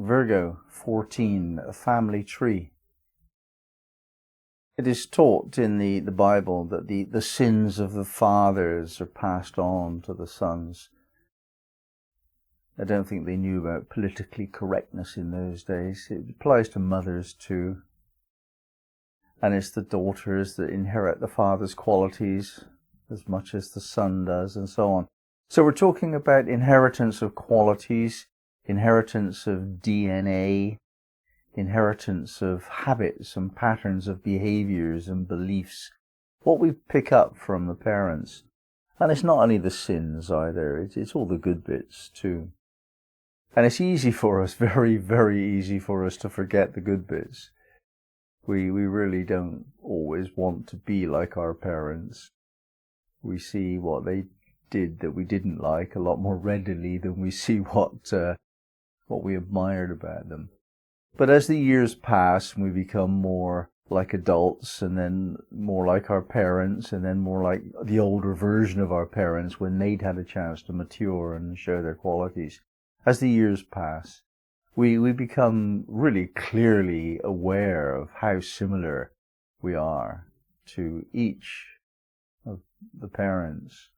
Virgo 14, a family tree. It is taught in the Bible that the sins of the fathers are passed on to the sons. I don't think they knew about politically correctness in those days. It applies to mothers too. And it's the daughters that inherit the father's qualities as much as the son does, and so on. So we're talking about inheritance of qualities, inheritance of DNA, inheritance of habits and patterns of behaviors and beliefs, what we pick up from the parents. And it's not only the sins either, it's all the good bits too. And it's easy for us, very, very easy for us to forget the good bits. We really don't always want to be like our parents. We see what they did that we didn't like a lot more readily than we see what we admired about them. But as the years pass and we become more like adults, and then more like our parents, and then more like the older version of our parents when they'd had a chance to mature and show their qualities, as the years pass, we become really clearly aware of how similar we are to each of the parents.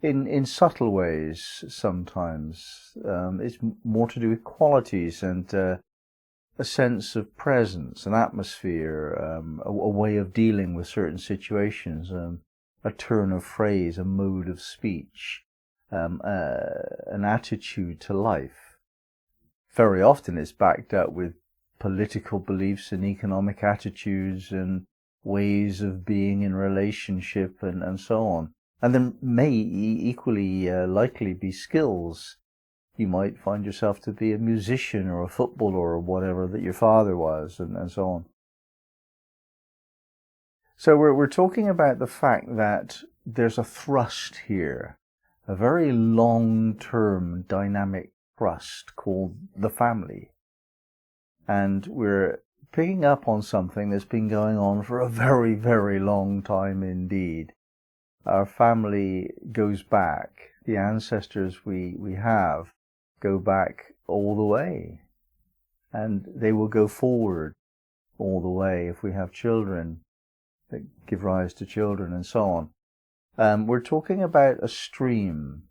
In subtle ways sometimes. It's more to do with qualities and a sense of presence, an atmosphere, a way of dealing with certain situations, a turn of phrase, a mode of speech, an attitude to life. Very often it's backed up with political beliefs and economic attitudes and ways of being in relationship and so on. And there may equally likely be skills. You might find yourself to be a musician or a footballer or whatever that your father was, and so on. So we're talking about the fact that there's a thrust here, a very long-term dynamic thrust called the family. And we're picking up on something that's been going on for a very, very long time indeed. Our family goes back. The ancestors we have go back all the way. And they will go forward all the way if we have children that give rise to children and so on. We're talking about a stream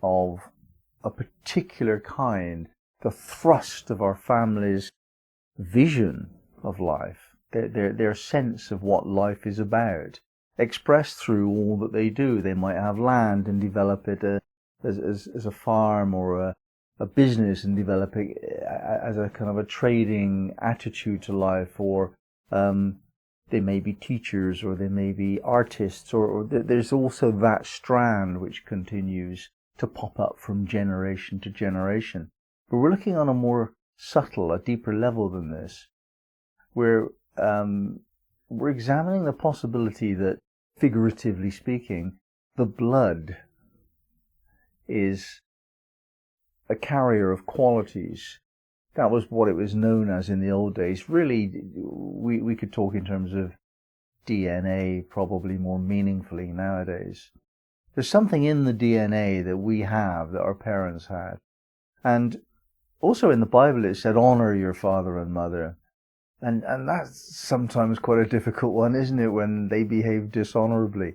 of a particular kind, the thrust of our family's vision of life, their sense of what life is about, expressed through all that they do. They might have land and develop it as a farm, or a business and develop it as a kind of a trading attitude to life, or they may be teachers, or they may be artists, or there's also that strand which continues to pop up from generation to generation. But we're looking on a more subtle, a deeper level than this. We're examining the possibility that, figuratively speaking, the blood is a carrier of qualities. That was what it was known as in the old days. Really, we could talk in terms of DNA probably more meaningfully nowadays. There's something in the DNA that we have that our parents had. And also in the Bible it said, honor your father and mother. And that's sometimes quite a difficult one, isn't it, when they behave dishonorably?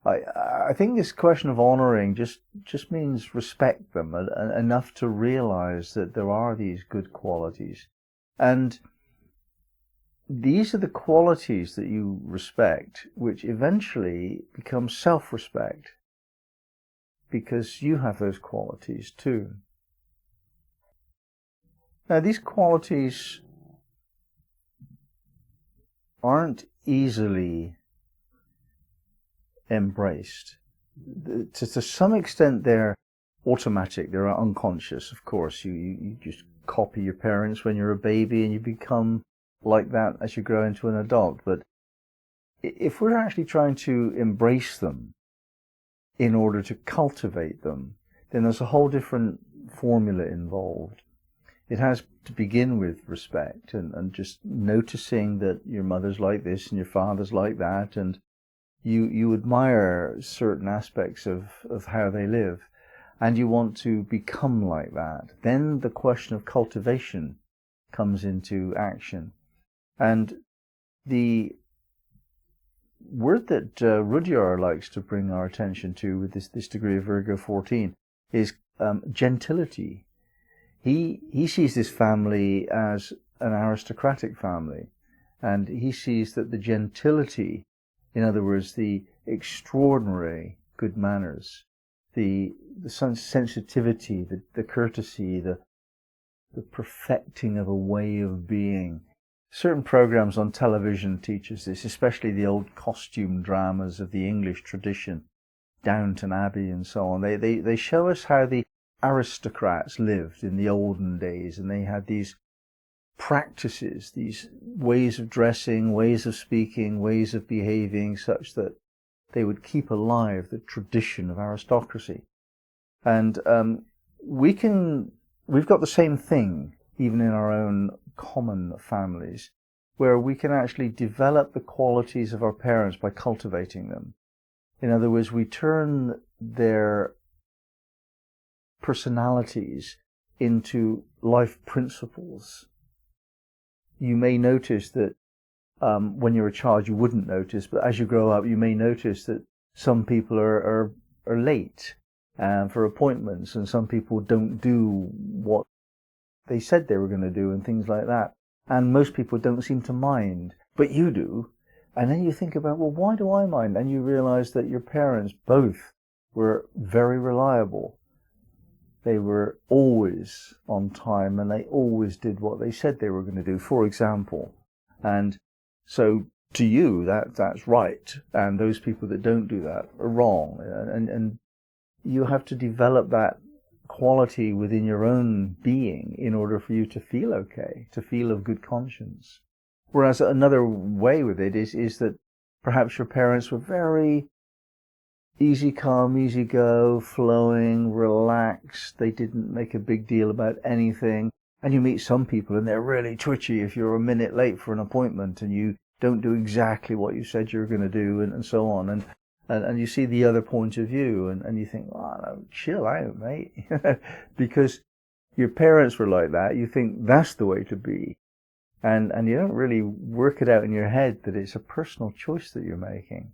I think this question of honoring just means respect them enough to realize that there are these good qualities. And these are the qualities that you respect, which eventually become self-respect, because you have those qualities too. Now, these qualities aren't easily embraced. To some extent, they're automatic. They're unconscious, of course. You just copy your parents when you're a baby, and you become like that as you grow into an adult. But if we're actually trying to embrace them in order to cultivate them, then there's a whole different formula involved. It has to begin with respect and just noticing that your mother's like this and your father's like that, and you admire certain aspects of how they live. and you want to become like that, then the question of cultivation comes into action. And the word that Rudhyar likes to bring our attention to with this degree of Virgo 14 is gentility. He sees this family as an aristocratic family, and he sees that the gentility, in other words, the extraordinary good manners, the sensitivity, the courtesy, the perfecting of a way of being. Certain programs on television teach us this, especially the old costume dramas of the English tradition, Downton Abbey and so on. They show us how the aristocrats lived in the olden days, and they had these practices, these ways of dressing, ways of speaking, ways of behaving, such that they would keep alive the tradition of aristocracy. And we've got the same thing even in our own common families, where we can actually develop the qualities of our parents by cultivating them. In other words, we turn their personalities into life principles. You may notice that when you're a child you wouldn't notice, but as you grow up you may notice that some people are late for appointments, and some people don't do what they said they were going to do and things like that. And most people don't seem to mind, but you do. And then you think about, well, why do I mind? And you realize that your parents both were very reliable. They were always on time, and they always did what they said they were going to do, for example. And so to you, that's right. And those people that don't do that are wrong. And you have to develop that quality within your own being in order for you to feel okay, to feel of good conscience. Whereas another way with it is that perhaps your parents were very easy come, easy go, flowing, relaxed. They didn't make a big deal about anything. And you meet some people and they're really twitchy if you're a minute late for an appointment and you don't do exactly what you said you were going to do, and so on. And you see the other point of view, and you think, oh, no, chill out, mate. Because your parents were like that, you think that's the way to be. And you don't really work it out in your head that it's a personal choice that you're making.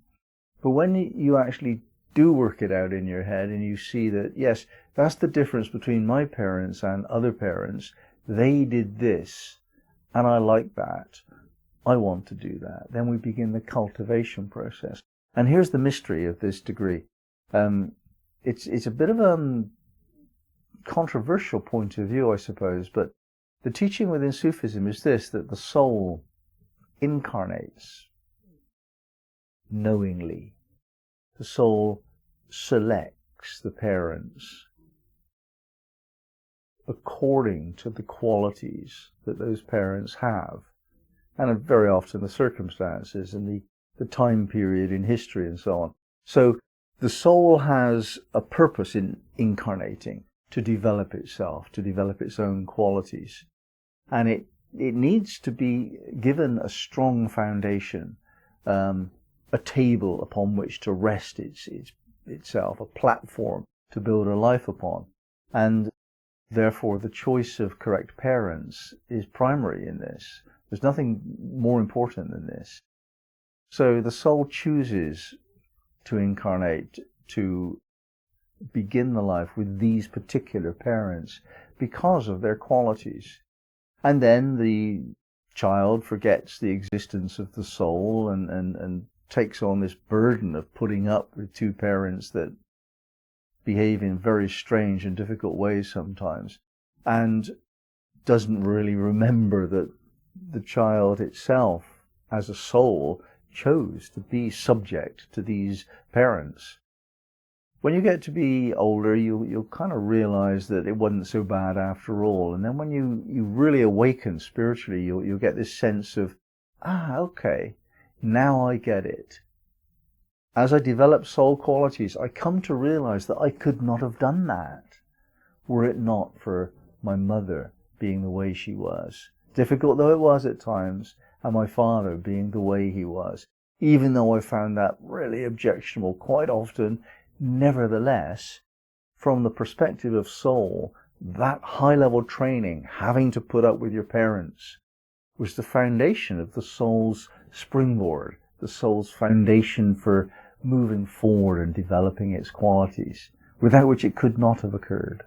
But when you actually do work it out in your head and you see that, yes, that's the difference between my parents and other parents. They did this, and I like that. I want to do that. Then we begin the cultivation process. And here's the mystery of this degree. It's a bit of a controversial point of view, I suppose, but the teaching within Sufism is this, that the soul incarnates knowingly. The soul selects the parents according to the qualities that those parents have, and very often the circumstances and the time period in history and so on. So the soul has a purpose in incarnating, to develop itself, to develop its own qualities. And it needs to be given a strong foundation, a table upon which to rest itself, a platform to build a life upon. And therefore the choice of correct parents is primary in this. There's nothing more important than this. So the soul chooses to incarnate, to begin the life with these particular parents because of their qualities. And then the child forgets the existence of the soul and takes on this burden of putting up with two parents that behave in very strange and difficult ways sometimes, and doesn't really remember that the child itself, as a soul, chose to be subject to these parents. When you get to be older, you'll kind of realize that it wasn't so bad after all. And then when you really awaken spiritually, you'll get this sense of, okay, now I get it. As I develop soul qualities, I come to realize that I could not have done that were it not for my mother being the way she was. Difficult though it was at times, and my father being the way he was. Even though I found that really objectionable quite often, nevertheless, from the perspective of soul, that high-level training, having to put up with your parents, was the foundation of the soul's springboard, the soul's foundation for moving forward and developing its qualities, without which it could not have occurred.